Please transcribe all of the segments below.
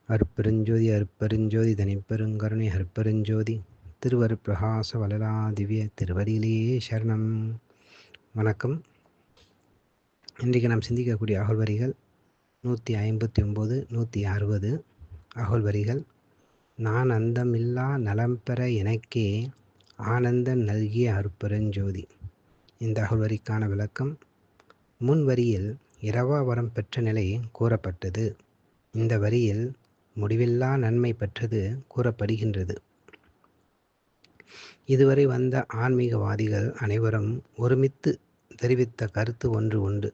அருட்பெருஞ்சோதி அருட்பெருஞ்சோதி தனிப்பெருங்கருணை அருட்பெருஞ்சோதி திருவருட்பிரகாச வளலா திவ்ய திருவடியிலேயே சரணம். வணக்கம். இன்றைக்கு நாம் சிந்திக்கக்கூடிய அகழ்வரிகள் 159 160 அகழ்வரிகள். நான் அந்தமில்லா நலம் பெற எனக்கே ஆனந்த நல்கிய அருட்பெருஞ்சோதி. இந்த அகழ்வரிக்கான விளக்கம். முன் வரியில் இரவா வரம் பெற்ற நிலை கூறப்பட்டது. இந்த வரியில் முடிவில்லா நன்மை பெற்றது கூறப்படுகின்றது. இதுவரை வந்த ஆன்மீகவாதிகள் அனைவரும் ஒருமித்து தெரிவித்த கருத்து ஒன்று உண்டு.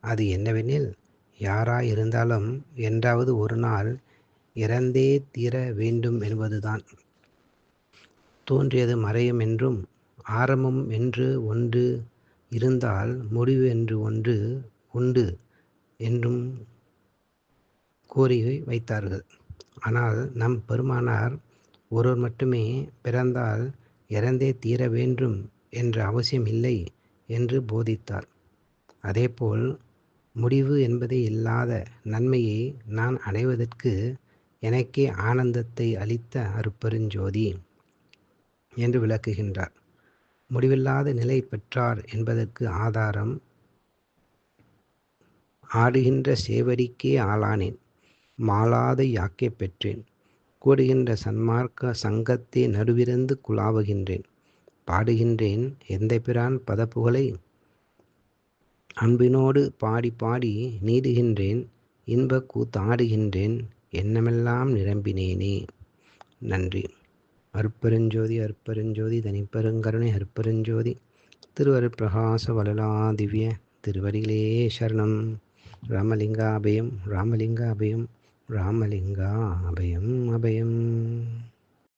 அது என்னவெனில், யாராயிருந்தாலும் என்றாவது ஒரு நாள் இறந்தே தீர வேண்டும் என்பதுதான். தோன்றியது மறையும் என்றும், ஆரம்பம் என்று ஒன்று இருந்தால் முடிவு என்று ஒன்று உண்டு என்றும் கூறி வைத்தார்கள். ஆனால் நம் பெருமானார் ஒருவர் மட்டுமே பிறந்தால் இறந்தே தீர வேண்டும் என்ற அவசியம் இல்லை என்று போதித்தார். அதேபோல் முடிவு என்பதே இல்லாத நன்மையை நான் அடைவதற்கு எனக்கே ஆனந்தத்தை அளித்த அருட்பெருஞ்சோதி என்று விளக்குகின்றார். முடிவில்லாத நிலை பெற்றார் என்பதற்கு ஆதாரம், ஆடுகின்ற சேவடிக்கே ஆளானேன், மாளாத யாக்கை பெற்றேன், கூடுகின்ற சன்மார்க்க சங்கத்தே நடுவிருந்து குலாவுகின்றேன், பாடுகின்றேன் எந்தை பிரான் பதப்புகளை அன்பினோடு பாடி பாடி நீடுகின்றேன், இன்ப கூத்தாடுகின்றேன், எண்ணமெல்லாம் நிரம்பினேனே. நன்றி. அருட்பெருஞ்சோதி அருட்பெருஞ்சோதி தனிப்பெருங்கருணை அருட்பெருஞ்சோதி திருவருட்பிரகாச வளலா திவ்ய திருவடிகளே சரணம். ராமலிங்கா அபயம் ராமலிங்கா அபயம் ராமலிங்கா அபயம் அபயம்.